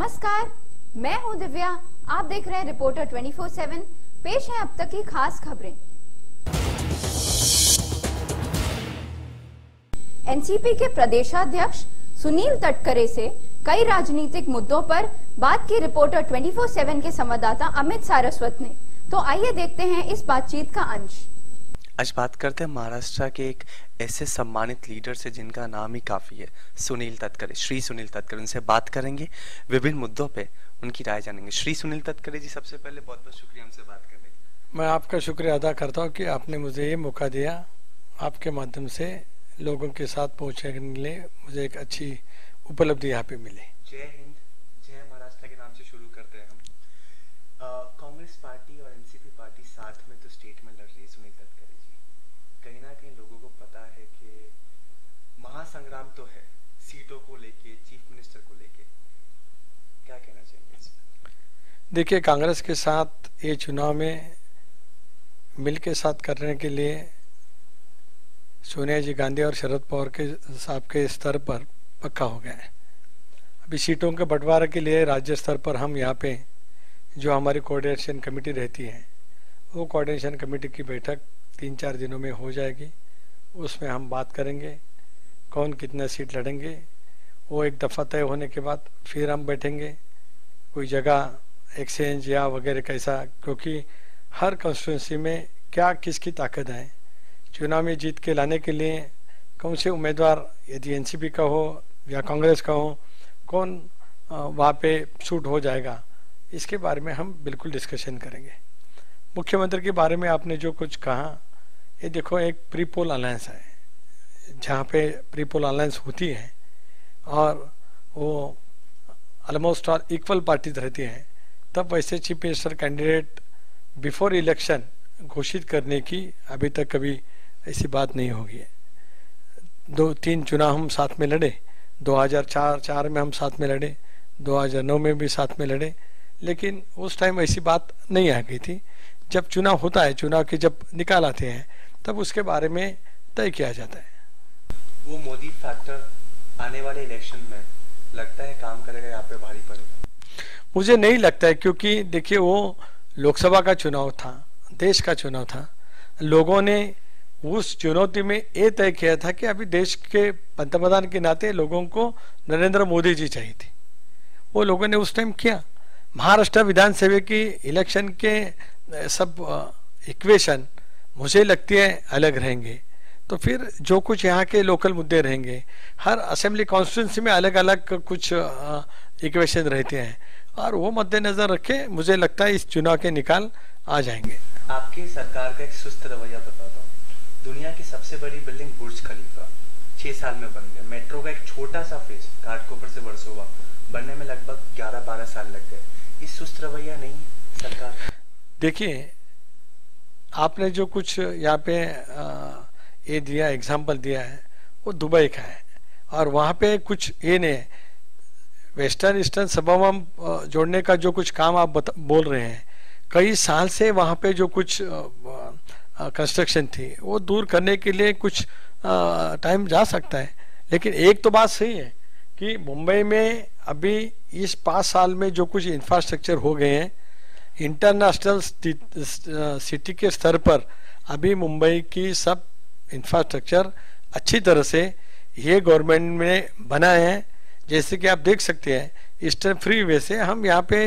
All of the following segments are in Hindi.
नमस्कार, मैं हूं दिव्या। आप देख रहे हैं रिपोर्टर 24/7। पेश है अब तक की खास खबरें। एनसीपी के प्रदेशाध्यक्ष सुनील तटकरे से कई राजनीतिक मुद्दों पर बात की रिपोर्टर 24/7 के संवाददाता अमित सारस्वत ने। तो आइए देखते हैं इस बातचीत का अंश। आज बात करते हैं महाराष्ट्र के एक ऐसे सम्मानित लीडर से जिनका नाम ही काफ़ी है, सुनील तटकरे, श्री सुनील तटकरे। उनसे बात करेंगे, विभिन्न मुद्दों पे उनकी राय जानेंगे। श्री सुनील तटकरे जी, सबसे पहले बहुत बहुत शुक्रिया हमसे बात करने का। मैं आपका शुक्रिया अदा करता हूँ कि आपने मुझे ये मौका दिया। आपके माध्यम से लोगों के साथ पहुँचने के लिए मुझे एक अच्छी उपलब्धि यहाँ पे मिली। जय हिंद, जय महाराष्ट्र के नाम से शुरू करते हैं हम। कांग्रेस पार्टी और एनसीपी पार्टी साथ में तो स्टेट में लड़ रही है सुनील तटकरे जी। कहीं ना कहीं लोगों को पता है कि महासंग्राम तो है सीटों को लेके, चीफ मिनिस्टर को लेके, क्या कहना चाहिए इसमें? देखिए, कांग्रेस के साथ ये चुनाव में मिल के साथ करने के लिए सोनिया जी गांधी और शरद पवार के साहब के स्तर पर पक्का हो गया है। अभी सीटों के बंटवारे के लिए राज्य स्तर पर हम यहाँ पे जो हमारी कोऑर्डिनेशन कमेटी रहती है, वो कोऑर्डिनेशन कमेटी की बैठक 3-4 दिनों में हो जाएगी। उसमें हम बात करेंगे कौन कितना सीट लड़ेंगे। वो एक दफ़ा तय होने के बाद फिर हम बैठेंगे कोई जगह एक्सचेंज या वगैरह कैसा, क्योंकि हर कॉन्स्टिट्यूंसी में क्या किसकी ताकत है, चुनाव में जीत के लाने के लिए कौन से उम्मीदवार, यदि एनसीपी का हो या कांग्रेस का हो, कौन वहाँ पे सूट हो जाएगा, इसके बारे में हम बिल्कुल डिस्कशन करेंगे। मुख्यमंत्री के बारे में आपने जो कुछ कहा, ये देखो एक प्री पोल अलायंस है, जहाँ पे प्री पोल अलायंस होती है और वो ऑलमोस्ट ऑल इक्वल पार्टीज रहती हैं, तब वैसे chief minister candidate before election घोषित करने की अभी तक कभी ऐसी बात नहीं होगी है। 2-3 चुनाव हम साथ में लड़े, 2004 में हम साथ में लड़े, 2009 में भी साथ में लड़े, लेकिन उस टाइम ऐसी बात नहीं आ गई थी। जब चुनाव होता है, चुनाव के जब निकाल आते हैं, तब उसके बारे में तय किया जाता है। वो मोदी फैक्टर आने वाले इलेक्शन में लगता है काम करेगा, यहाँ पे भारी पड़ेगा? मुझे नहीं लगता है, क्योंकि देखिए वो लोकसभा का चुनाव था, देश का चुनाव था। लोगों ने उस चुनौती में ये तय किया था कि अभी देश के पंतप्रधान के नाते लोगों को नरेंद्र मोदी जी चाहिए थे। वो लोगों ने उस टाइम किया। महाराष्ट्र विधानसभा की इलेक्शन के सब इक्वेशन मुझे लगती है अलग रहेंगे, तो फिर जो कुछ यहाँ के लोकल मुद्दे रहेंगे, हर असेंबली कॉन्स्टिट्यूंसी में अलग अलग कुछ इक्वेशन रहते हैं, और वो मद्देनजर रखे मुझे लगता है इस चुनाव के निकाल आ जाएंगे। आपकी सरकार का एक सुस्त रवैया बताता हूँ। दुनिया की सबसे बड़ी बिल्डिंग बुर्ज खलीफा 6 साल में बन गया। मेट्रो का एक छोटा सा फेज घाटकोपर से वर्सोवा बनने में लगभग 11-12 साल लग गए। इस सुस्त रवैया नहीं सरकार? देखिए, आपने जो कुछ यहाँ पे ये दिया, एग्जाम्पल दिया है, वो दुबई का है, और वहाँ पे कुछ ये नहीं है। वेस्टर्न ईस्टर्न सबम जोड़ने का जो कुछ काम आप बोल रहे हैं, कई साल से वहाँ पे जो कुछ कंस्ट्रक्शन थी वो दूर करने के लिए कुछ टाइम जा सकता है। लेकिन एक तो बात सही है कि मुंबई में अभी इस 5 साल में जो कुछ इंफ्रास्ट्रक्चर हो गए हैं, इंटरनेशनल सिटी के स्तर पर अभी मुंबई की सब इंफ्रास्ट्रक्चर अच्छी तरह से ये गवर्नमेंट ने बनाए हैं। जैसे कि आप देख सकते हैं, ईस्टर्न फ्री वे से हम यहाँ पे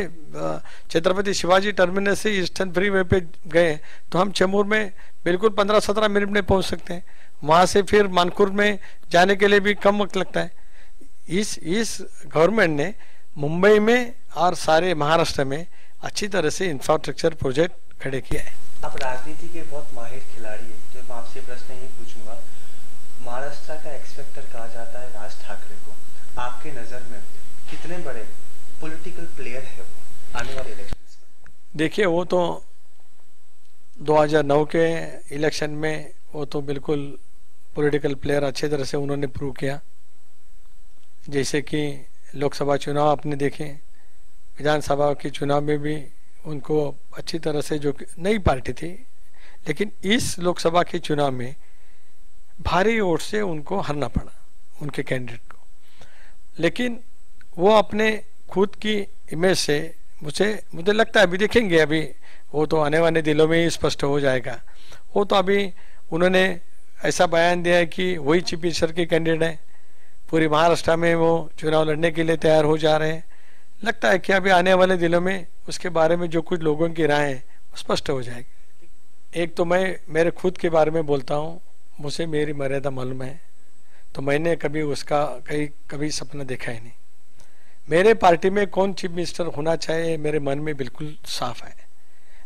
छत्रपति शिवाजी टर्मिनस से ईस्टर्न फ्री वे पे गए तो हम चेंबूर में बिल्कुल 15-17 मिनट में पहुँच सकते हैं। वहाँ से फिर मानकुर में जाने के लिए भी कम वक्त लगता है। इस गवर्नमेंट ने मुंबई में और सारे महाराष्ट्र में अच्छी तरह से इंफ्रास्ट्रक्चर प्रोजेक्ट खड़े किया है। आप राजनीति के बहुत माहिर खिलाड़ी हैं, तो मैं आपसे प्रश्न यही पूछूंगा, महाराष्ट्र का एक्सपेक्टर कहा जाता है राज ठाकरे को। आपके नज़र में कितने बड़े पॉलिटिकल प्लेयर है वो आने वाले इलेक्शंस में? देखिए, वो तो 2009 के इलेक्शन में वो तो बिल्कुल पॉलिटिकल प्लेयर अच्छी तरह से उन्होंने प्रूव किया। जैसे कि लोकसभा चुनाव आपने देखे, विधानसभा के चुनाव में भी उनको अच्छी तरह से, जो नई पार्टी थी, लेकिन इस लोकसभा के चुनाव में भारी वोट से उनको हारना पड़ा उनके कैंडिडेट को। लेकिन वो अपने खुद की इमेज से मुझे लगता है, अभी देखेंगे, अभी वो तो आने वाले दिनों में ही स्पष्ट हो जाएगा। वो तो अभी उन्होंने ऐसा बयान दिया है कि वही चीफ मिनिस्टर के कैंडिडेट हैं, पूरी महाराष्ट्र में वो चुनाव लड़ने के लिए तैयार हो जा रहे हैं। लगता है कि अभी आने वाले दिनों में उसके बारे में जो कुछ लोगों की राय है स्पष्ट हो जाएगी। एक तो मैं मेरे खुद के बारे में बोलता हूँ, मुझे मेरी मर्यादा मालूम है, तो मैंने कभी उसका कभी सपना देखा ही नहीं। मेरे पार्टी में कौन चीफ मिनिस्टर होना चाहिए मेरे मन में बिल्कुल साफ है,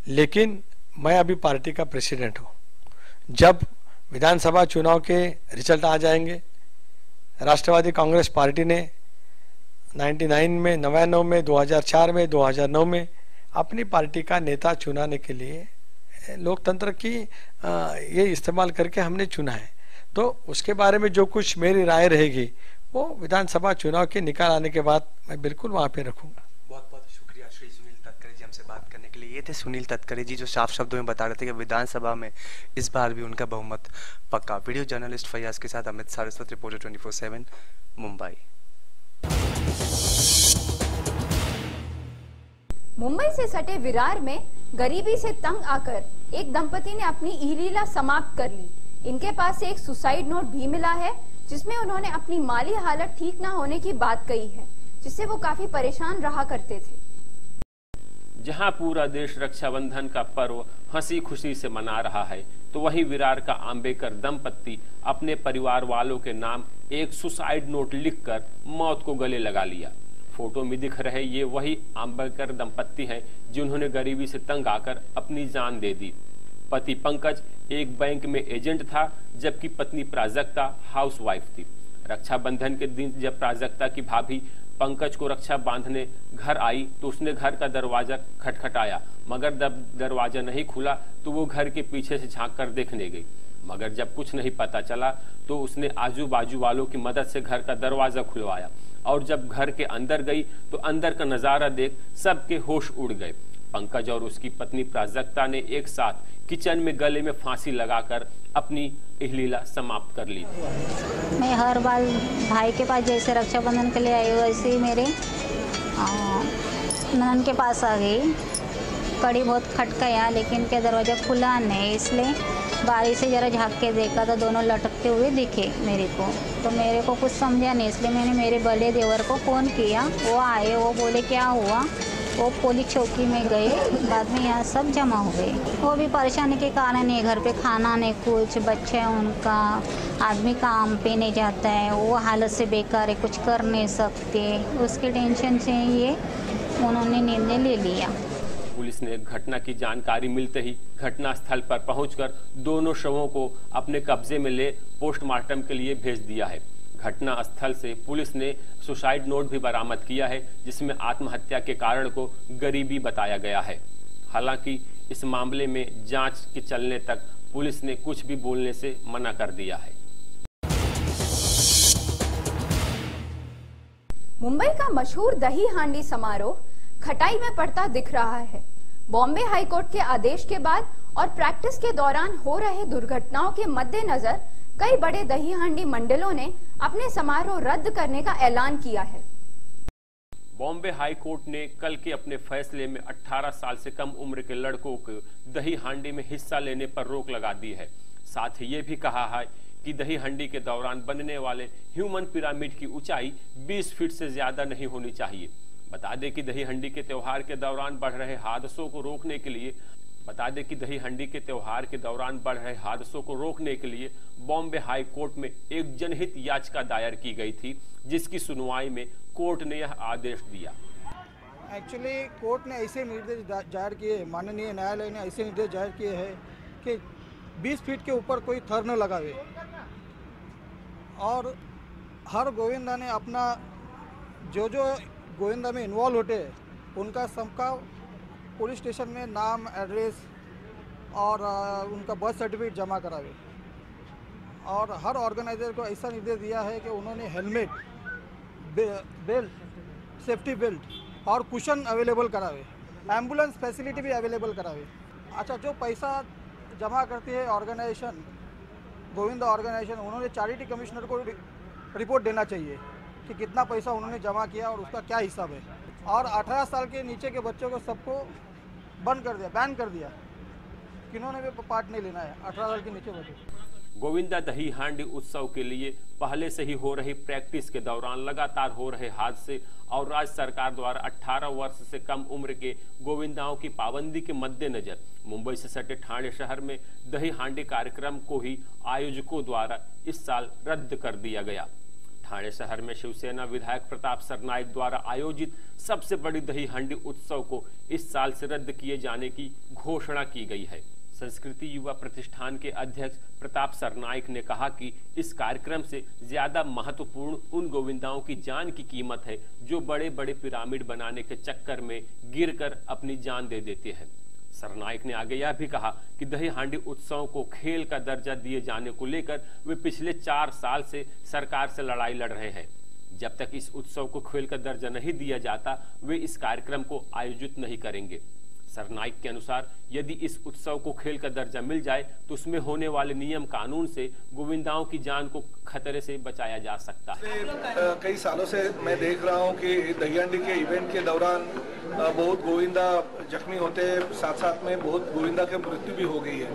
लेकिन मैं अभी पार्टी का प्रेसिडेंट हूँ। जब विधानसभा चुनाव के रिजल्ट आ जाएंगे, राष्ट्रवादी कांग्रेस पार्टी ने 99 में, 2004 में, 2009 में अपनी पार्टी का नेता चुनाने के लिए लोकतंत्र की ये इस्तेमाल करके हमने चुना है। तो उसके बारे में जो कुछ मेरी राय रहेगी वो विधानसभा चुनाव के निकाल आने के बाद मैं बिल्कुल वहाँ पे रखूंगा। बहुत बहुत शुक्रिया श्री सुनील तटकरे जी हमसे बात करने के लिए। ये थे सुनील तटकरे जी जो साफ शब्दों में बता रहे थे कि विधानसभा में इस बार भी उनका बहुमत पक्का। वीडियो जर्नलिस्ट फैयाज के साथ अमित सारस्वत, रिपोर्टर 24/7 मुंबई। मुंबई से सटे विरार में गरीबी से तंग आकर एक दंपति ने अपनी ईलीला समाप्त कर ली। इनके पास से एक सुसाइड नोट भी मिला है जिसमें उन्होंने अपनी माली हालत ठीक ना होने की बात कही है, जिससे वो काफी परेशान रहा करते थे। जहां पूरा देश रक्षाबंधन का पर्व हंसी खुशी से मना रहा है, तो वहीं विरार का आंबेकर दंपत्ति अपने परिवार वालों के नाम एक सुसाइड नोट लिखकर मौत को गले लगा लिया। फोटो में दिख रहे ये वही आंबेकर दंपत्ति हैं जिन्होंने गरीबी से तंग आकर अपनी जान दे दी। पति पंकज एक बैंक में एजेंट था, जबकि पत्नी प्राजक्ता हाउसवाइफ थी। रक्षाबंधन के दिन जब प्राजक्ता की भाभी पंकज को रक्षा बांधने घर आई तो उसने घर का दरवाजा खटखटाया, मगर जब दरवाजा नहीं खुला तो वो घर के पीछे से झांक कर देखने गई। मगर जब कुछ नहीं पता चला तो उसने आजू बाजू वालों की मदद से घर का दरवाजा खुलवाया, और जब घर के अंदर गई तो अंदर का नजारा देख सबके होश उड़ गए। पंकज और उसकी पत्नी प्राजक्ता ने एक साथ किचन में गले में फांसी लगाकर अपनी इहलीला समाप्त कर ली। मैं हर बार भाई के पास जैसे रक्षाबंधन के लिए आई वैसे ही मेरे ननद के पास आ गई। कड़ी बहुत खटकाया लेकिन क्या दरवाज़ा खुला नहीं, इसलिए बारी से ज़रा झाँक के देखा तो दोनों लटकते हुए दिखे मेरे को। तो मेरे को कुछ समझा नहीं, इसलिए मैंने मेरे बड़े देवर को फ़ोन किया। वो आए, वो बोले क्या हुआ। वो पुलिस चौकी में गए, बाद में यहाँ सब जमा हो गए। वो भी परेशानी के कारण है, घर पे खाना नहीं, कुछ बच्चे हैं उनका, आदमी काम पे नहीं जाता है, वो हालत से बेकार है, कुछ कर नहीं सकते। उसके टेंशन से ये उन्होंने निर्णय ले लिया। पुलिस ने घटना की जानकारी मिलते ही घटनास्थल पर पहुंचकर दोनों शवों को अपने कब्जे में ले पोस्टमार्टम के लिए भेज दिया है। घटना स्थल से पुलिस ने सुसाइड नोट भी बरामद किया है, जिसमें आत्महत्या के कारण को गरीबी बताया गया है। हालांकि इस मामले में जांच के चलने तक पुलिस ने कुछ भी बोलने से मना कर दिया है। मुंबई का मशहूर दही हांडी समारोह खटाई में पड़ता दिख रहा है। बॉम्बे हाईकोर्ट के आदेश के बाद और प्रैक्टिस के दौरान हो रहे दुर्घटनाओं के मद्देनजर कई बड़े दही हांडी मंडलों ने अपने समारोह रद्द करने का ऐलान किया है। बॉम्बे हाई कोर्ट ने कल के अपने फैसले में 18 साल से कम उम्र के लड़कों को दही हांडी में हिस्सा लेने पर रोक लगा दी है। साथ ही ये भी कहा है कि दही हांडी के दौरान बनने वाले ह्यूमन पिरामिड की ऊंचाई 20 फीट से ज्यादा नहीं होनी चाहिए। बता दें कि दही हांडी के त्योहार के दौरान बढ़ रहे हादसों को रोकने के लिए बॉम्बे हाई कोर्ट में एक जनहित याचिका दायर की गई थी, जिसकी सुनवाई में कोर्ट ने यह आदेश दिया। एक्चुअली कोर्ट ने ऐसे निर्देश जाहिर किए, माननीय न्यायालय ने ऐसे निर्देश जाहिर किए हैं कि 20 फीट के ऊपर कोई थर न लगावे, और हर गोविंदा ने अपना जो गोविंदा में इन्वॉल्व होते उनका सबका पुलिस स्टेशन में नाम, एड्रेस और उनका बर्थ सर्टिफिकेट जमा करावे। और हर ऑर्गेनाइजर को ऐसा निर्देश दिया है कि उन्होंने हेलमेट, बेल्ट, सेफ्टी बेल्ट और कुशन अवेलेबल करावे, एम्बुलेंस फैसिलिटी भी अवेलेबल करावे। अच्छा, जो पैसा जमा करती है ऑर्गेनाइजेशन, गोविंदा ऑर्गेनाइजेशन, उन्होंने चैरिटी कमिश्नर को रिपोर्ट देना चाहिए कि कितना पैसा उन्होंने जमा किया और उसका क्या हिसाब है। और 18 साल के नीचे के बच्चों को सबको बंद कर दिया, बैन कर दिया, किन्होंने भी पार्ट नहीं लेना है 18 साल के नीचे बच्चे। गोविंदा दही हांडी उत्सव के लिए पहले से ही हो रही प्रैक्टिस के दौरान लगातार हो रहे हादसे और राज्य सरकार द्वारा 18 वर्ष से कम उम्र के गोविंदाओं की पाबंदी के मद्देनजर मुंबई से सटे ठाणे शहर में दही हांडी कार्यक्रम को ही आयोजकों द्वारा इस साल रद्द कर दिया गया। ठाणे शहर में शिवसेना विधायक प्रताप सरनाइक द्वारा आयोजित सबसे बड़ी दही हांडी उत्सव को इस साल से रद्द किए जाने की घोषणा की गई है। संस्कृति युवा प्रतिष्ठान के अध्यक्ष प्रताप सरनाइक ने कहा कि इस कार्यक्रम से ज्यादा महत्वपूर्ण उन गोविंदाओं की जान की कीमत है जो बड़े बड़े पिरामिड बनाने के चक्कर में गिरकर अपनी जान दे देते हैं। सरनाइक ने आगे यह भी कहा कि दही हांडी उत्सव को खेल का दर्जा दिए जाने को लेकर वे पिछले 4 साल से सरकार से लड़ाई लड़ रहे हैं। जब तक इस उत्सव को खेल का दर्जा नहीं दिया जाता वे इस कार्यक्रम को आयोजित नहीं करेंगे। सरनाइक के अनुसार यदि इस उत्सव को खेल का दर्जा मिल जाए तो उसमें होने वाले नियम कानून से गोविंदाओं की जान को खतरे से बचाया जा सकता है। कई सालों से मैं देख रहा हूं कि दही हांडी के इवेंट के दौरान बहुत गोविंदा जख्मी होते हैं, साथ साथ में बहुत गोविंदा की मृत्यु भी हो गई है।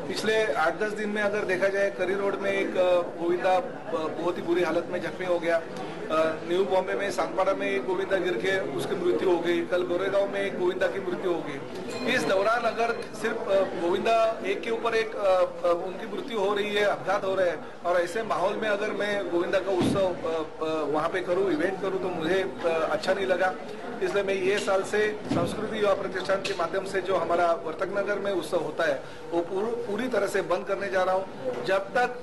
पिछले 8-10 दिन में अगर देखा जाए करी रोड में एक गोविंदा बहुत ही बुरी हालत में जख्मी हो गया। न्यू बॉम्बे में सांगपाड़ा में एक गोविंदा गिर के उसकी मृत्यु हो गई। कल गोरेगांव में एक गोविंदा की मृत्यु हो गई। इस दौरान अगर सिर्फ गोविंदा एक के ऊपर एक उनकी मृत्यु हो रही है, अपघात हो रहे हैं, और ऐसे माहौल में अगर मैं गोविंदा का उत्सव वहां पे करूं, इवेंट करूं, तो मुझे अच्छा नहीं लगा। इसलिए मैं ये साल से संस्कृति युवा प्रतिष्ठान के माध्यम से जो हमारा वर्तक नगर में उत्सव होता है वो पूरी तरह से बंद करने जा रहा हूँ। जब तक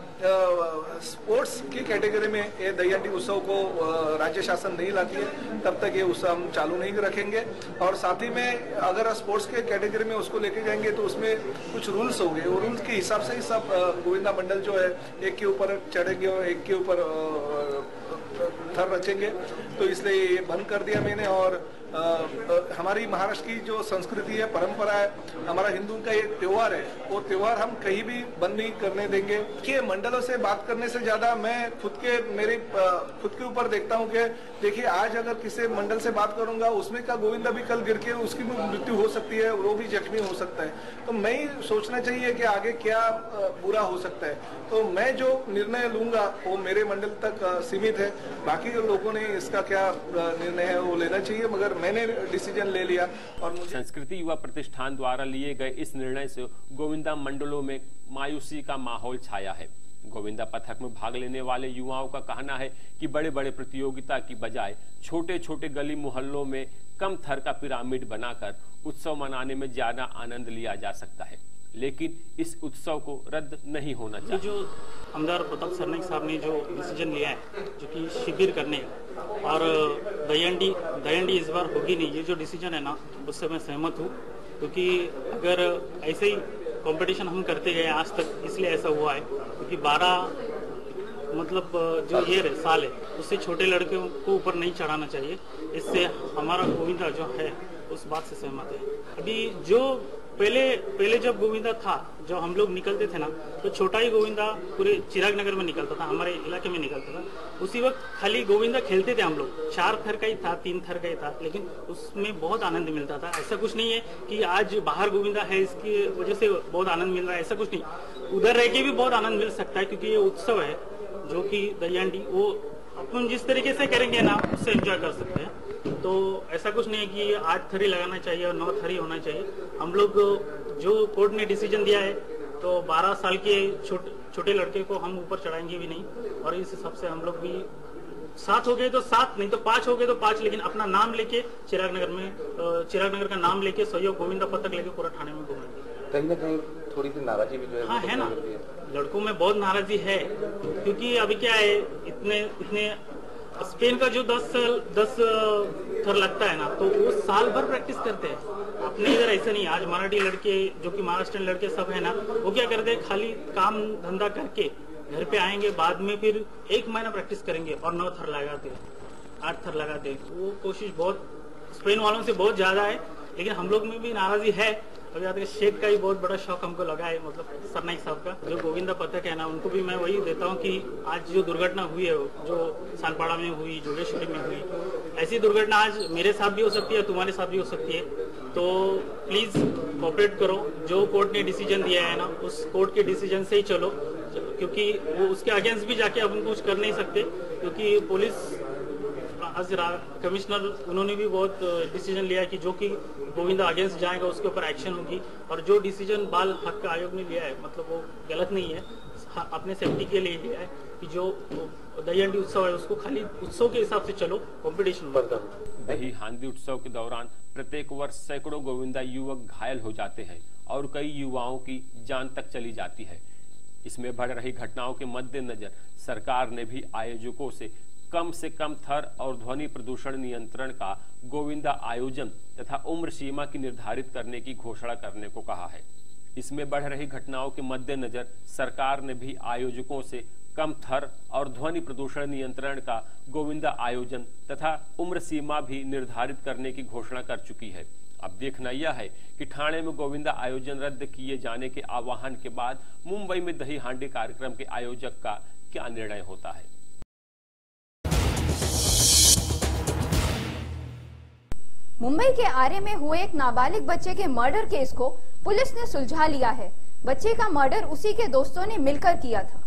स्पोर्ट्स की कैटेगरी में ये दही हांडी उत्सव को राज्य शासन नहीं लाती है तब तक ये उत्सव हम चालू नहीं रखेंगे। और साथ ही में अगर स्पोर्ट्स के कैटेगरी में उसको लेके जाएंगे तो उसमें कुछ रूल्स होंगे, वो रूल्स के हिसाब से ही सब गोविंदा मंडल जो है एक के ऊपर चढ़ेंगे और एक के ऊपर थर रचेंगे। तो इसलिए ये बंद कर दिया मैंने। और हमारी महाराष्ट्र की जो संस्कृति है, परंपरा है, हमारा हिंदू का एक त्योहार है, वो त्योहार हम कहीं भी बंद नहीं करने देंगे। कि मंडलों से बात करने से ज्यादा मैं खुद के ऊपर देखता हूँ कि देखिए आज अगर किसी मंडल से बात करूंगा उसमें का गोविंदा भी कल गिर के उसकी भी मृत्यु हो सकती है, वो भी जख्मी हो सकता है। तो मैं ही सोचना चाहिए कि आगे क्या बुरा हो सकता है। तो मैं जो निर्णय लूंगा वो मेरे मंडल तक सीमित है, बाकी लोगों ने इसका क्या निर्णय है वो लेना चाहिए, मगर मैंने डिसीजन ले लिया। और संस्कृति युवा प्रतिष्ठान द्वारा लिए गए इस निर्णय से गोविंदा मंडलों में मायूसी का माहौल छाया है। गोविंदा पथक में भाग लेने वाले युवाओं का कहना है कि बड़े बड़े प्रतियोगिता की बजाय छोटे छोटे गली मोहल्लों में कम थर का पिरामिड बनाकर उत्सव मनाने में ज्यादा आनंद लिया जा सकता है, लेकिन इस उत्सव को रद्द नहीं होना चाहिए। जो आमदार प्रताप सरनाइक साहब ने जो डिसीजन लिया है जो कि शिविर करने और दही हांडी इस बार होगी नहीं, ये जो डिसीजन है ना उससे मैं सहमत हूँ। क्योंकि अगर ऐसे ही कंपटीशन हम करते गए आज तक, इसलिए ऐसा हुआ है क्योंकि 12 मतलब जो ये साल है उससे छोटे लड़कों को ऊपर नहीं चढ़ाना चाहिए। इससे हमारा गोविंदा जो है उस बात से सहमत है। अभी जो पहले जब गोविंदा था, जब हम लोग निकलते थे ना, तो छोटा ही गोविंदा पूरे चिराग नगर में निकलता था, हमारे इलाके में निकलता था। उसी वक्त खाली गोविंदा खेलते थे हम लोग, 4 थर का ही था, 3 थर का ही था, लेकिन उसमें बहुत आनंद मिलता था। ऐसा कुछ नहीं है कि आज बाहर गोविंदा है इसकी वजह से बहुत आनंद मिल रहा है, ऐसा कुछ नहीं। उधर रह के भी बहुत आनंद मिल सकता है क्योंकि ये उत्सव है जो कि दही हांडी वो अपन जिस तरीके से करेंगे ना उससे एंजॉय कर सकते हैं। तो ऐसा कुछ नहीं है कि 8 थरी लगाना चाहिए और 9 थरी होना चाहिए। हम लोग जो कोर्ट ने डिसीजन दिया है तो 12 साल के छोटे लड़के को हम ऊपर चढ़ाएंगे भी नहीं, और इस हिसाब से हम लोग भी 7 हो गए तो 7 नहीं तो 5 हो गए तो 5, लेकिन अपना नाम लेके चिराग नगर का नाम लेके सहयोग गोविंदा पथक लेके पूरा थाने में घूमेंगे। कहीं ना कहीं थोड़ी सी नाराजगी भी जो है, हाँ है ना, लड़कों में बहुत नाराजगी है। क्योंकि अभी क्या है, इतने स्पेन का जो 10 थर लगता है ना तो वो साल भर प्रैक्टिस करते हैं। अपने इधर ऐसा नहीं। आज मराठी लड़के जो कि महाराष्ट्रियन लड़के सब है ना, वो क्या करते हैं, खाली काम धंधा करके घर पे आएंगे, बाद में फिर 1 महीना प्रैक्टिस करेंगे और 9 थर लगाते, 8 थर लगाते। वो कोशिश बहुत स्पेन वालों से बहुत ज्यादा है, लेकिन हम लोग में भी नाराजगी है। अभी आगे शेख का ही बहुत बड़ा शौक हमको लगा है, मतलब सरनाइक साहब का जो गोविंदा पथक है ना, उनको भी मैं वही देता हूँ कि आज जो दुर्घटना हुई है, जो सानपाड़ा में हुई, जोगेश्वरी में हुई, ऐसी दुर्घटना आज मेरे साथ भी हो सकती है, तुम्हारे साथ भी हो सकती है। तो प्लीज कोऑपरेट करो, जो कोर्ट ने डिसीजन दिया है ना, उस कोर्ट के डिसीजन से ही चलो, क्योंकि वो उसके अगेंस्ट भी जाके अपन कुछ कर नहीं सकते, क्योंकि पुलिस आज कमिश्नर उन्होंने भी बहुत डिसीजन लिया कि जो कि गोविंदा अगेंस्ट जाएगा उसके ऊपर एक्शन होगी, और जो डिसीजन बाल हक आयोग ने लिया है मतलब वो गलत नहीं है, अपने सेफ्टी के लिए लिया है कि जो दहीहांडी उत्सव है उसको खाली उत्सव के हिसाब से चलो, कंपटीशन मत करो। दहीहांडी उत्सव के दौरान प्रत्येक वर्ष सैकड़ों गोविंदा युवक घायल हो जाते हैं और कई युवाओं की जान तक चली जाती है। इसमें बढ़ रही घटनाओं के मद्देनजर सरकार ने भी आयोजकों से कम थर और ध्वनि प्रदूषण नियंत्रण का गोविंदा आयोजन तथा उम्र सीमा की निर्धारित करने की घोषणा करने को कहा है। इसमें बढ़ रही घटनाओं के मद्देनजर सरकार ने भी आयोजकों से कम थर और ध्वनि प्रदूषण नियंत्रण का गोविंदा आयोजन तथा उम्र सीमा भी निर्धारित करने की घोषणा कर चुकी है। अब देखना यह है कि ठाणे में गोविंदा आयोजन रद्द किए जाने के आह्वान के बाद मुंबई में दहीहांडी कार्यक्रम के आयोजक का क्या निर्णय होता है। मुंबई के आरे में हुए एक नाबालिग बच्चे के मर्डर केस को पुलिस ने सुलझा लिया है। बच्चे का मर्डर उसी के दोस्तों ने मिलकर किया था।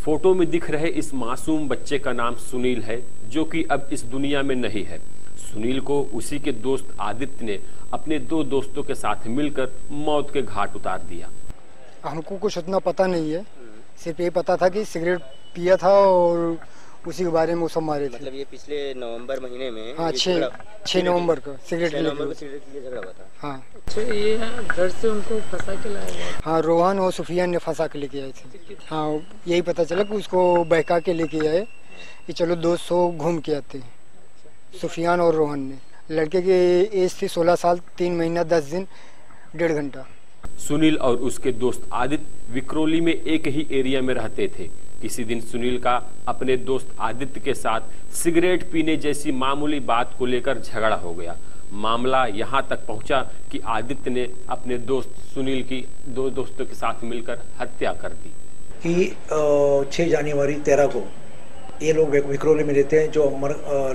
फोटो में दिख रहे इस मासूम बच्चे का नाम सुनील है, जो कि अब इस दुनिया में नहीं है। सुनील को उसी के दोस्त आदित्य ने अपने दो दोस्तों के साथ मिलकर मौत के घाट उतार दिया। हमको कुछ उतना पता नहीं है, सिर्फ ये पता था कि सिगरेट पिया था और उसी के बारे में वो सब मारे थे। मतलब ये पिछले नवंबर महीने में, हाँ 6 नवंबर को सिगरेट के लिए झगड़ा हुआ था। हाँ तो ये घर से उनको फंसा के लाया गया। हाँ रोहन और सुफियान ने फंसा के लेके आए थे। हाँ यही पता चला कि उसको बहका के लेके आए कि चलो 200 घूम के आते हैं। सुफियान और रोहन ने, लड़के की एज थी 16 साल 3 महीना 10 दिन 1.5 घंटा। सुनील और उसके दोस्त आदित्य विक्रोली में एक ही एरिया में रहते थे। किसी दिन सुनील का अपने दोस्त आदित्य के साथ सिगरेट पीने जैसी मामूली बात को लेकर झगड़ा हो गया। मामला यहाँ तक पहुँचा कि आदित्य ने अपने दोस्त सुनील की 2 दोस्तों के साथ मिलकर हत्या कर दी। कि 6 जनवरी 13 को ये लोग विक्रोली में रहते हैं, जो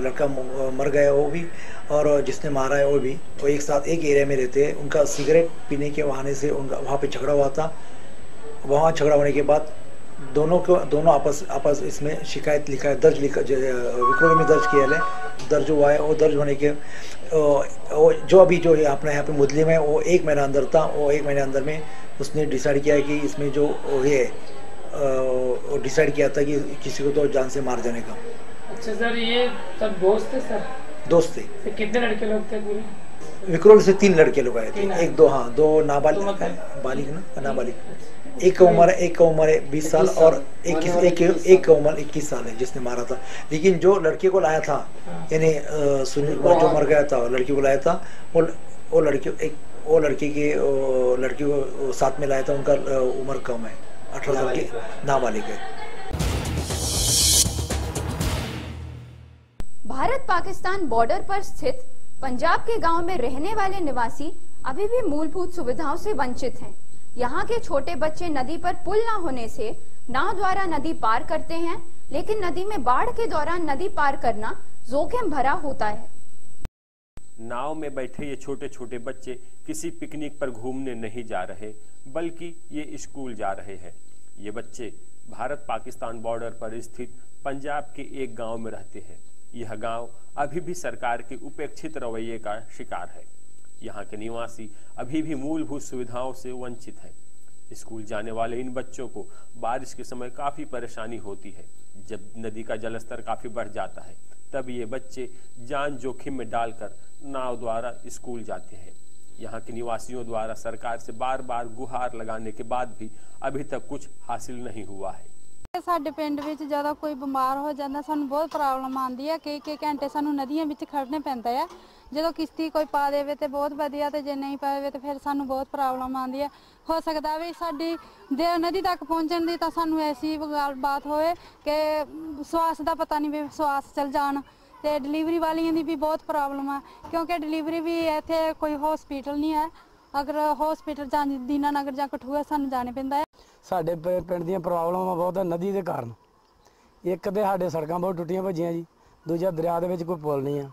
लड़का मर गया वो भी और जिसने मारा है वो भी, वो एक साथ एक एरिया में रहते हैं। उनका सिगरेट पीने के बहाने से उनका वहाँ पे झगड़ा हुआ था। वहाँ झगड़ा होने के बाद दोनों आपस इसमें शिकायत लिखा है, विक्रोली में दर्ज किया है, दर्ज हुआ है। वो दर्ज होने के जो अभी जो अपने यहाँ पे मुस्लिम है वो 1 महीना अंदर था। वो 1 महीने अंदर में उसने डिसाइड किया कि इसमें जो ये डिसाइड किया था कि किसी को तो जान से मार देने का। अच्छा सर, ये सब दोस्त थे सर? दोस्त थे। तो कितने लड़के लोग थे पूरे? विक्रोल से 3 लड़के लोग आए थे। 2 नाबालिग बालिग ना नाबालिग। एक का उम्र है 20 साल और एक का उम्र 21 साल है जिसने मारा था। लेकिन जो लड़के को लाया था, यानी सुनील जो मर गया था, लड़की को लाया था, वो लड़की को साथ में लाया था। उनका उम्र कम है, 18 साल की नाबालिग है। भारत पाकिस्तान बॉर्डर पर स्थित पंजाब के गांव में रहने वाले निवासी अभी भी मूलभूत सुविधाओं से वंचित हैं। यहाँ के छोटे बच्चे नदी पर पुल न होने से नाव द्वारा नदी पार करते हैं, लेकिन नदी में बाढ़ के दौरान नदी पार करना जोखिम भरा होता है। नाव में बैठे ये छोटे छोटे बच्चे किसी पिकनिक पर घूमने नहीं जा रहे, बल्कि ये स्कूल जा रहे हैं। ये बच्चे भारत पाकिस्तान बॉर्डर पर स्थित पंजाब के एक गांव में रहते हैं। यह गांव अभी भी सरकार के उपेक्षित रवैये का शिकार है। यहाँ के निवासी अभी भी मूलभूत सुविधाओं से वंचित हैं। स्कूल जाने वाले इन बच्चों को बारिश के समय काफ़ी परेशानी होती है। जब नदी का जलस्तर काफ़ी बढ़ जाता है, तब ये बच्चे जान जोखिम में डालकर नाव द्वारा स्कूल जाते हैं। यहाँ के निवासियों द्वारा सरकार से बार बार गुहार लगाने के बाद भी अभी तक कुछ हासिल नहीं हुआ है। ਸਾਡੇ ਪਿੰਡ ਵਿੱਚ ਜਦੋਂ ਕੋਈ ਬਿਮਾਰ ਹੋ ਜਾਂਦਾ ਸਾਨੂੰ ਬਹੁਤ ਪ੍ਰੋਬਲਮ ਆਉਂਦੀ ਹੈ। ਕਈ ਘੰਟੇ ਸਾਨੂੰ ਨਦੀਆਂ ਵਿੱਚ ਖੜਨੇ ਪੈਂਦਾ ਹੈ। ਜਦੋਂ ਕਿਸ਼ਤੀ ਕੋਈ ਪਾ ਦੇਵੇ ਤੇ ਬਹੁਤ ਵਧੀਆ, ਤੇ ਜੇ ਨਹੀਂ ਪਾਵੇ ਤੇ ਫਿਰ ਸਾਨੂੰ ਬਹੁਤ ਪ੍ਰੋਬਲਮ ਆਉਂਦੀ ਹੈ। ਹੋ ਸਕਦਾ ਵੀ ਸਾਡੀ ਨਦੀ ਤੱਕ ਪਹੁੰਚਣ ਦੀ ਤਾਂ ਸਾਨੂੰ ਐਸੀ ਗੱਲਬਾਤ ਹੋਵੇ ਕਿ ਸਵਾਸ ਦਾ ਪਤਾ ਨਹੀਂ ਵੀ ਸਵਾਸ ਚਲ ਜਾਣ। ਤੇ ਡਿਲੀਵਰੀ ਵਾਲੀਆਂ ਦੀ ਵੀ ਬਹੁਤ ਪ੍ਰੋਬਲਮ ਆ, ਕਿਉਂਕਿ ਡਿਲੀਵਰੀ ਵੀ ਇੱਥੇ ਕੋਈ ਹਸਪੀਟਲ ਨਹੀਂ ਹੈ ਅਗਰ ਹਸਪੀਟਲ ਜਾਂ ਦੀਨਾਨਗਰ ਜਾਂ ਕਠੂਆ ਸਾਨੂੰ ਜਾਣੇ ਪੈਂਦਾ ਹੈ। ਸਾਡੇ ਪਿੰਡ ਦੀਆਂ ਪ੍ਰੋਬਲਮਾਂ ਬਹੁਤ ਨਦੀ ਦੇ ਕਾਰਨ। ਇੱਕ ਤੇ ਸਾਡੇ ਸੜਕਾਂ ਬਹੁਤ ਟੁੱਟੀਆਂ ਭੱਜੀਆਂ ਜੀ, ਦੂਜਾ ਦਰਿਆ ਦੇ ਵਿੱਚ ਕੋਈ ਪੁਲ ਨਹੀਂ ਆ।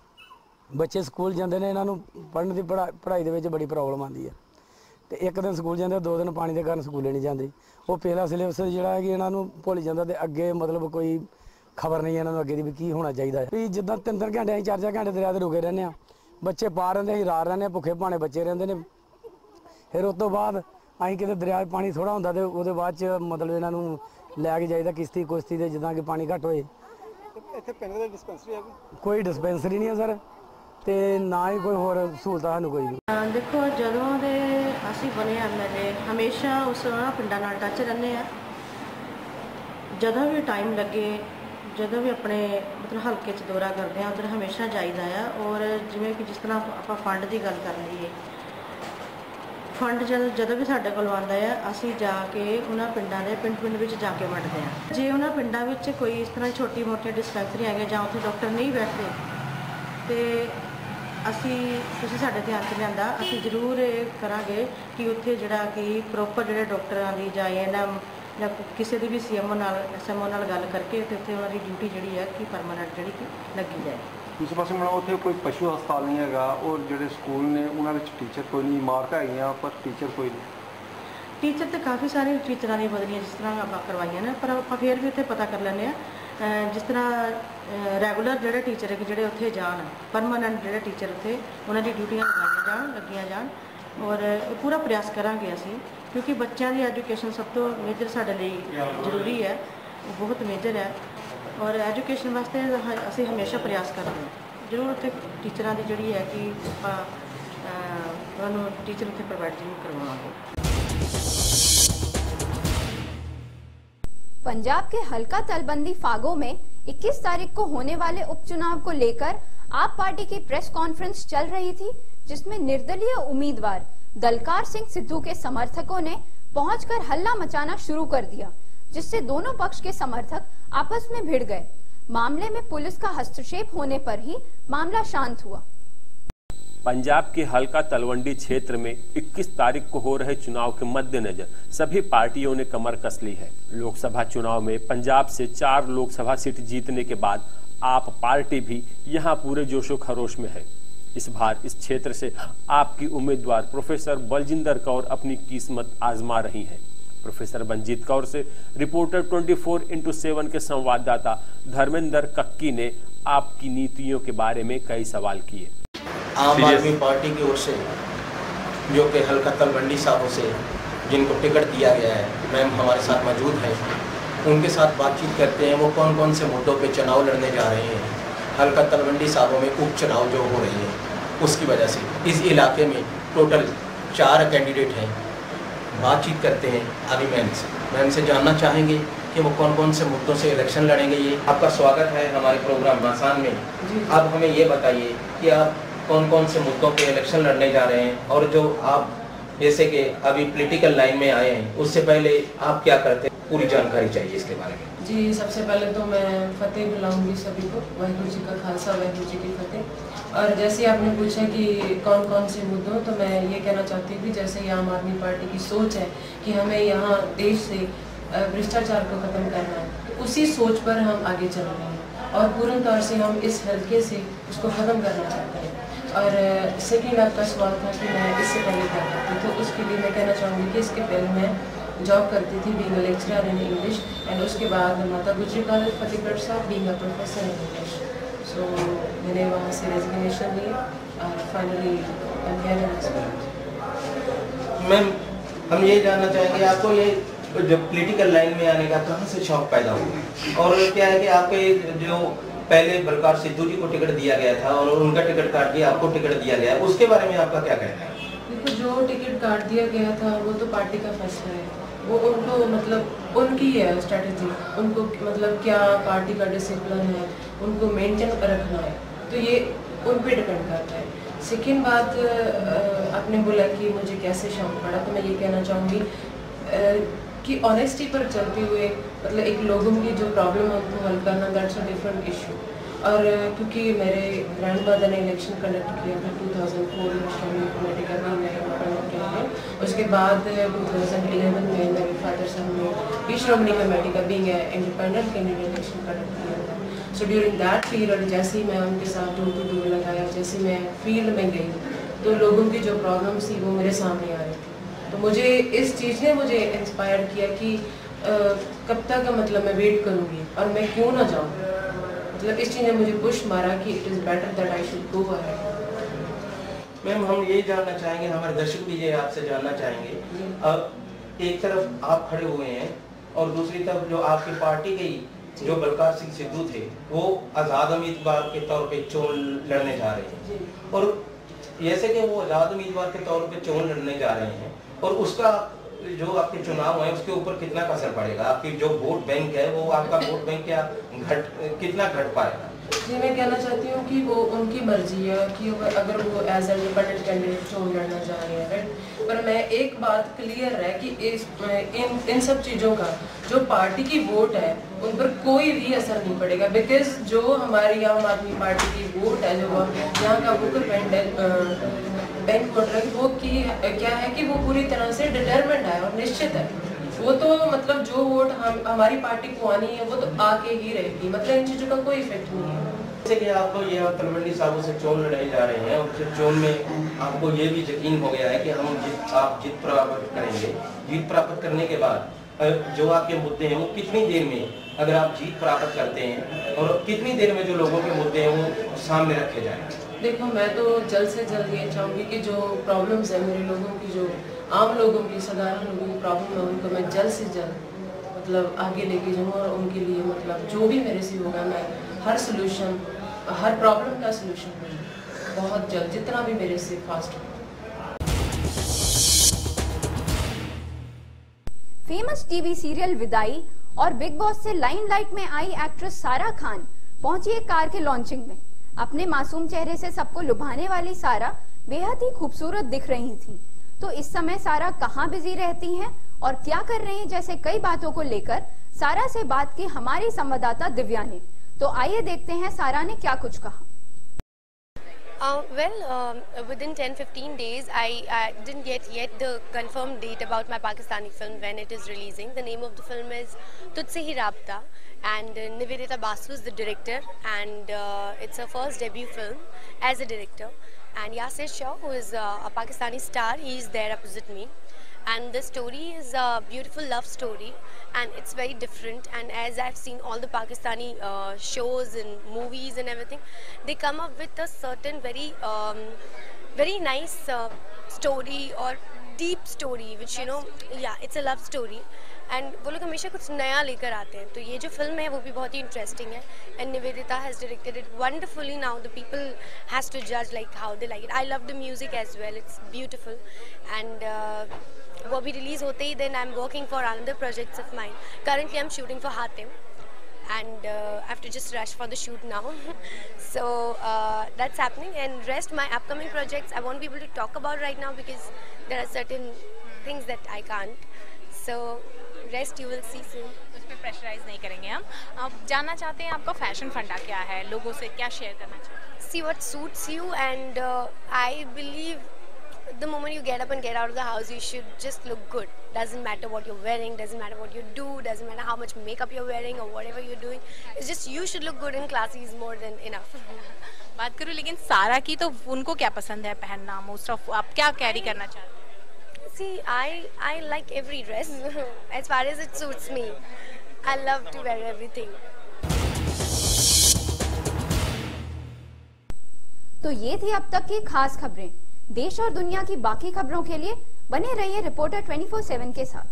ਬੱਚੇ ਸਕੂਲ ਜਾਂਦੇ ਨੇ, ਇਹਨਾਂ ਨੂੰ ਪੜ੍ਹਨ ਦੀ ਪੜ੍ਹਾਈ ਦੇ ਵਿੱਚ ਬੜੀ ਪ੍ਰੋਬਲਮ ਆਉਂਦੀ ਹੈ। ਤੇ ਇੱਕ ਦਿਨ ਸਕੂਲ ਜਾਂਦੇ, 2 ਦਿਨ ਪਾਣੀ ਦੇ ਕਾਰਨ ਸਕੂਲੇ ਨਹੀਂ ਜਾਂਦੇ। ਉਹ ਪਹਿਲਾ ਸਿਲੇਬਸ ਜਿਹੜਾ ਹੈ ਕਿ ਇਹਨਾਂ ਨੂੰ ਭੁੱਲ ਜਾਂਦਾ ਤੇ ਅੱਗੇ ਮਤਲਬ ਕੋਈ ਖਬਰ ਨਹੀਂ ਇਹਨਾਂ ਨੂੰ ਅੱਗੇ ਦੀ ਵੀ ਕੀ ਹੋਣਾ ਚਾਹੀਦਾ ਹੈ। ਵੀ ਜਿੱਦਾਂ 3-3 ਘੰਟੇ ਅਸੀਂ 4-4 ਘੰਟੇ ਦਰਿਆ 'ਤੇ ਰੁਕੇ ਰਹਿੰਦੇ ਹਾਂ, ਬੱਚੇ ਪਾਰ ਰਹਿੰਦੇ, ਅਸੀਂ ਰਾਤ ਰਹਿੰਦੇ, ਭੁੱਖੇ ਭਾਣੇ ਬੱਚੇ ਰਹਿੰਦੇ ਨੇ। ਫਿਰ ਉਸ ਤੋਂ ਬਾਅਦ ਅਸੀਂ ਕਿਤੇ ਦਰਿਆ 'ਚ ਪਾਣੀ ਥੋੜ੍ਹਾ ਹੁੰਦਾ ਤੇ ਉਹਦੇ ਬਾਅਦ 'ਚ ਮਤਲਬ ਇਹਨਾਂ ਨੂੰ ਲੈ ਕੇ ਜਾਈਦਾ ਕਿਸ਼ਤੀ ਕੁਸ਼ਤੀ ਦੇ, ਜਿੱਦਾਂ ਕਿ ਪਾਣੀ ਘੱਟ ਹੋਏ। ਇੱਥੇ ਪਿੰਡ ਦੇ ਡਿਸਪੈਂਸਰੀ ਹੈ ਕੋਈ ਡਿਸਪੈਂਸਰੀ ਨਹੀਂ ਹੈ ਸਰ, ਤੇ ਨਾ ਹੀ ਕੋਈ ਹੋਰ ਸਹੂਲਤਾਂ ਸਾਨੂੰ ਕੋਈ ਵੀ। ਦੇਖੋ ਜਦੋਂ ਦੇ ਅਸੀਂ ਬਣੇ MLA ਹਮੇਸ਼ਾ ਉਸ ਪਿੰਡਾਂ ਨਾਲ ਟੱਚ ਰਹਿੰਦੇ ਆ। ਜਦੋਂ ਵੀ ਟਾਈਮ ਲੱਗੇ, ਜਦੋਂ ਵੀ ਆਪਣੇ ਮਤਲਬ ਹਲਕੇ 'ਚ ਦੌਰਾ ਕਰਦੇ ਆ, ਉੱਧਰ ਹਮੇਸ਼ਾ ਜਾਈਦਾ ਆ। ਔਰ ਜਿਵੇਂ ਕਿ ਜਿਸ ਤਰ੍ਹਾਂ ਆਪਾਂ ਫੰਡ ਦੀ ਗੱਲ ਕਰ ਲਈਏ, ਫੰਡ ਜਦੋਂ ਵੀ ਸਾਡੇ ਕੋਲ ਆਉਂਦਾ ਆ, ਅਸੀਂ ਜਾ ਕੇ ਉਹਨਾਂ ਪਿੰਡਾਂ ਦੇ ਪਿੰਡ ਵਿੱਚ ਜਾ ਕੇ ਵੰਡਦੇ ਆ। ਜੇ ਉਹਨਾਂ ਪਿੰਡਾਂ ਵਿੱਚ ਕੋਈ ਇਸ ਤਰ੍ਹਾਂ ਛੋਟੀ ਮੋਟੀਆਂ ਡਿਸਪੈਂਸਰੀ ਹੈਗੇ ਜਾਂ ਉੱਥੇ ਡਾਕਟਰ ਨਹੀਂ ਬੈਠਦੇ ਤੇ ਤੁਸੀਂ ਸਾਡੇ ਧਿਆਨ 'ਚ ਲਿਆਂਦਾ, ਅਸੀਂ ਜ਼ਰੂਰ ਇਹ ਕਰਾਂਗੇ ਕਿ ਉੱਥੇ ਜਿਹੜਾ ਕਿ ਪ੍ਰੋਪਰ ਜਿਹੜੇ ਡਾਕਟਰਾਂ ਦੀ ਜਾਂ ANM ਜਾਂ ਕਿਸੇ ਦੀ ਵੀ CMO ਨਾਲ SMO ਨਾਲ ਗੱਲ ਕਰਕੇ ਤੇ ਉੱਥੇ ਉਹਨਾਂ ਦੀ ਡਿਊਟੀ ਜਿਹੜੀ ਹੈ ਕਿ ਪਰਮਾਨੈਂਟ ਜਿਹੜੀ ਕਿ ਲੱਗੀ ਜਾਏ। ਦੂਸਰੇ ਪਾਸੇ ਮਤਲਬ ਉੱਥੇ ਕੋਈ ਪਸ਼ੂ ਹਸਪਤਾਲ ਨਹੀਂ ਹੈਗਾ, ਔਰ ਜਿਹੜੇ ਸਕੂਲ ਨੇ ਉਹਨਾਂ ਵਿੱਚ ਟੀਚਰ ਕੋਈ ਨਹੀਂ, ਇਮਾਰਤਾਂ ਹੈਗੀਆਂ ਪਰ ਟੀਚਰ ਕੋਈ ਨਹੀਂ। ਟੀਚਰ ਤੇ ਕਾਫੀ ਸਾਰੇ ਟੀਚਰਾਂ ਦੀਆਂ ਬਦਲੀਆਂ ਜਿਸ ਤਰ੍ਹਾਂ ਆਪਾਂ ਕਰਵਾਈਆਂ ਨੇ, ਪਰ ਆਪਾਂ ਫਿਰ ਵੀ ਉੱਥੇ ਪਤਾ ਕਰ ਲੈਂਦੇ ਹਾਂ। ਜਿਸ ਤਰ੍ਹਾਂ ਰੈਗੂਲਰ ਜਿਹੜੇ ਟੀਚਰ ਹੈ ਜਿਹੜੇ ਉੱਥੇ ਜਾਣ, ਪਰਮਾਨੈਂਟ ਜਿਹੜੇ ਟੀਚਰ ਉੱਥੇ ਉਹਨਾਂ ਦੀ ਡਿਊਟੀਆਂ ਲੱਗੀਆਂ ਜਾਣ ਔਰ ਪੂਰਾ ਪ੍ਰਯਾਸ ਕਰਾਂਗੇ ਅਸੀਂ, ਕਿਉਂਕਿ ਬੱਚਿਆਂ ਦੀ ਐਜੂਕੇਸ਼ਨ ਸਭ ਤੋਂ ਮੇਜਰ ਸਾਡੇ ਲਈ ਜ਼ਰੂਰੀ ਹੈ, ਉਹ ਬਹੁਤ ਮੇਜਰ ਹੈ। ਔਰ ਐਜੂਕੇਸ਼ਨ ਵਾਸਤੇ ਅਸੀਂ ਹਮੇਸ਼ਾ ਪ੍ਰਯਾਸ ਕਰਦੇ ਹਾਂ। ਜ਼ਰੂਰ ਉੱਥੇ ਟੀਚਰਾਂ ਦੀ ਜਿਹੜੀ ਹੈ ਕਿ ਆਪਾਂ ਉਹਨਾਂ ਨੂੰ ਟੀਚਰ ਉੱਥੇ ਪ੍ਰੋਵਾਈਡ ਜ਼ਰੂਰ ਕਰਵਾਵਾਂਗੇ। पंजाब के हल्का तलबंदी फागो में 21 तारीख को होने वाले उपचुनाव को लेकर आप पार्टी की प्रेस कॉन्फ्रेंस चल रही थी, जिसमें निर्दलीय उम्मीदवार दलकार सिंह सिद्धू के समर्थकों ने पहुंचकर हल्ला मचाना शुरू कर दिया, जिससे दोनों पक्ष के समर्थक आपस में भिड़ गए। मामले में पुलिस का हस्तक्षेप होने पर ही मामला शांत हुआ। पंजाब के हल्का तलवंडी क्षेत्र में 21 तारीख को हो रहे चुनाव के मद्देनजर सभी पार्टियों ने कमर कस ली है। लोकसभा चुनाव में पंजाब से 4 लोकसभा सीट जीतने के बाद आप पार्टी भी यहां पूरे जोशो खरोश में है। इस बार इस क्षेत्र से आपकी उम्मीदवार प्रोफेसर बलजिंदर कौर अपनी किस्मत आजमा रही हैं। प्रोफेसर बलजीत कौर से रिपोर्टर 24x7 के संवाददाता धर्मेंद्र कक्की ने आपकी नीतियों के बारे में कई सवाल किए। आम आदमी पार्टी की ओर से जो कि हल्का तलवंडी साहबों से जिनको टिकट दिया गया है, मैम हमारे साथ मौजूद हैं, उनके साथ बातचीत करते हैं। वो कौन कौन से मुद्दों पे चुनाव लड़ने जा रहे हैं। हल्का तलवंडी साहबों में उपचुनाव जो हो रही है उसकी वजह से इस इलाके में टोटल 4 कैंडिडेट हैं। बातचीत करते हैं अभी मैम से जानना चाहेंगे कि वो कौन कौन से मुद्दों से इलेक्शन लड़ेंगे। ये आपका स्वागत है हमारे प्रोग्राम मासान में। आप हमें ये बताइए कि आप कौन कौन से मुद्दों पे इलेक्शन लड़ने जा रहे हैं, और जो आप जैसे कि अभी पॉलिटिकल लाइन में आए हैं उससे पहले आप क्या करते हैं, पूरी जानकारी चाहिए इसके बारे में। जी, सबसे पहले तो मैं फतेह बुलाऊंगी सभी को, वाहिगुरु जी का खालसा वाहिगुरु जी की फतेह। और जैसे आपने पूछा कि कौन कौन से मुद्दों, तो मैं ये कहना चाहती हूँ कि जैसे आम आदमी पार्टी की सोच है कि हमें यहाँ देश से भ्रष्टाचार को ख़त्म करना है, तो उसी सोच पर हम आगे चल रहे हैं और पूर्ण तौर से हम इस हल्के से उसको ख़त्म करना चाहते हैं। और सेकेंड आपका सवाल था कि मैं इससे पहले क्या करती, तो उसके लिए मैं कहना चाहूँगी कि इसके पहले मैं जॉब करती थी being a lecturer in English, and उसके बाद Mata Gujri college Fatehgarh Sahib being a professor in English. So मैंने वहाँ से रेजिग्नेशन ली और फाइनली मैम हम ये जानना चाहेंगे आपको ये जो पॉलिटिकल लाइन में आने का कहाँ से शौक पैदा हुआ, और क्या है कि आपके जो पहले बलकार सिद्धू जी को टिकट दिया गया था और उनका टिकट काट के आपको टिकट दिया गया, उसके बारे में आपका क्या कहना है? देखो, जो टिकट काट दिया गया था वो तो पार्टी का फैसला है, वो उनको मतलब उनकी है स्ट्रेटजी, उनको मतलब क्या पार्टी का डिसिप्लिन है उनको मेंटेन रखना है, तो ये उन पर डिपेंड करता है। सेकेंड बात, आपने बोला कि मुझे कैसे शौक पड़ा, तो मैं ये कहना चाहूँगी कि ऑनेस्टी पर चलते हुए मतलब एक लोगों की जो प्रॉब्लम है उनको हल करना, दैट्स अ डिफरेंट इशू। और क्योंकि मेरे ग्रैंडमदर ने इलेक्शन कंडक्ट किया था 2004 में श्रोमणी कमेटी का भी मैं इंडिपेंडेंट कैंडिडेट, उसके बाद 2011 में मेरे फादर साहब ने भी श्रोमणी कमेटी का भी इंडिपेंडेंट कैंडिडेट इलेक्शन कंडक्ट किया था। सो ड्यूरिंग दैट पीरियड जैसे ही मैं उनके साथ डोर टू डोर लगाया, जैसे मैं फील्ड में गई तो लोगों की जो प्रॉब्लम्स थी वो मेरे सामने आ रही थी। तो मुझे इस चीज़ ने मुझे इंस्पायर किया कि कब तक मतलब मैं वेट करूँगी और मैं क्यों ना जाऊँ, मतलब इस चीज़ ने मुझे पुश मारा कि it is better that I should go ahead. Ma'am हम ये जानना चाहेंगे, हमारे दर्शक भी ये आपसे जानना चाहेंगे, अब एक तरफ आप खड़े हुए हैं और दूसरी तरफ जो आपकी पार्टी के जो बलकार सिंह सिद्धू थे वो आज़ाद उम्मीदवार के तौर पे चोन लड़ने जा रहे हैं, और जैसे कि वो आज़ाद उम्मीदवार के तौर पे चोन लड़ने जा रहे हैं और उसका जो आपके चुनाव है उसके ऊपर कितना असर पड़ेगा, आपकी जो वोट बैंक है वो आपका वोट बैंक क्या कितना घट पाएगा? जी मैं कहना चाहती हूँ कि वो उनकी मर्जी है कि अगर वो एज ए इंडिपेंडेंट कैंडिडेट चुन लड़ना चाह रहे हैं, राइट। पर मैं एक बात क्लियर है कि इन सब चीज़ों का जो पार्टी की वोट है उन पर कोई भी असर नहीं पड़ेगा, बिकॉज जो हमारी आम आदमी पार्टी की वोट है, जो यहाँ का वोटर बैंक वोटर है, वो क्या है कि वो पूरी तरह से डिटरमिन्ड है और निश्चित है। वो तो मतलब जो वोट हमारी पार्टी को आनी है वो तो आके ही रहेगी, मतलब इन चीज़ों का कोई इफेक्ट नहीं है। जैसे कि आप ये तलवंडी साहबों से चोन लड़ाई जा रहे हैं और फिर चोन में आपको ये भी यकीन हो गया है कि आप जीत प्राप्त करेंगे। जीत प्राप्त करने के बाद जो आपके मुद्दे हैं वो कितनी देर में, अगर आप जीत प्राप्त करते हैं और कितनी देर में जो लोगों के मुद्दे हैं वो सामने रखे जाएंगे? देखो मैं तो जल्द से जल्द ये चाहूँगी कि जो प्रॉब्लम्स है मेरे लोगों की, जो आम लोगों की, साधारण लोगों की प्रॉब्लम है, उनको मैं जल्द से जल्द मतलब आगे लेके जाऊँ और उनके लिए मतलब जो भी मेरे से होगा मैं हर सोल्यूशन, हर प्रॉब्लम का सोल्यूशन दूँ बहुत जल्द, जितना भी मेरे से फास्ट हो। फेमस टीवी सीरियल विदाई और बिग बॉस से लाइमलाइट में आई एक्ट्रेस सारा खान पहुंची एक कार के लॉन्चिंग में। अपने मासूम चेहरे से सबको लुभाने वाली सारा बेहद ही खूबसूरत दिख रही थी। तो इस समय सारा कहां बिजी रहती हैं और क्या कर रही हैं, जैसे कई बातों को लेकर सारा से बात की हमारी संवाददाता दिव्या ने। तो आइए देखते हैं सारा ने क्या कुछ कहा। Within 10-15 days, I didn't get yet the confirmed date about my Pakistani film when it is releasing. The name of the film is Tujhse Hi Rabta, and Nivedita Basu is the director, and it's her first debut film as a director. And Yasir Shah, who is a Pakistani star, he is there opposite me. And the story is a beautiful love story, and it's very different. And as I've seen all the Pakistani shows and movies and everything, they come up with a certain very nice story or deep story, which it's a love story. And वो लोग हमेशा कुछ नया लेकर आते हैं, तो ये जो फिल्म है वो भी बहुत ही इंटरेस्टिंग है। And Nivedita has directed it wonderfully. Now the people has to जज like how they like it. I love the music as well, it's beautiful. And वो अभी रिलीज होते ही then I am working for another projects of mine. Currently I am shooting for Hatim and I have to just rush for the shoot now. So that's happening, and rest my upcoming projects I won't be able to talk about right now because there are certain things that I can't. So rest you will see soon. उस पे प्रेशराइज नहीं करेंगे हम। अब जानना चाहते हैं आपका फैशन फंडा क्या है, लोगों से क्या शेयर करना चाहते हैं? See what suits you, and I believe the moment you get up and get out of the house, you should just look good. Doesn't matter what you're wearing, doesn't matter what you do, doesn't matter how much makeup you're wearing or whatever you're doing. It's just you should look good and classy is more than enough. बात करूँ लेकिन सारा की, तो उनको क्या पसंद है पहनना, मोस्ट ऑफ आप क्या कैरी करना चाहते हैं? See, I like every dress as far as it suits me. I love to wear everything. तो ये थी अब तक की खास खबरें। देश और दुनिया की बाकी खबरों के लिए बने रहिए रिपोर्टर 24/7 के साथ।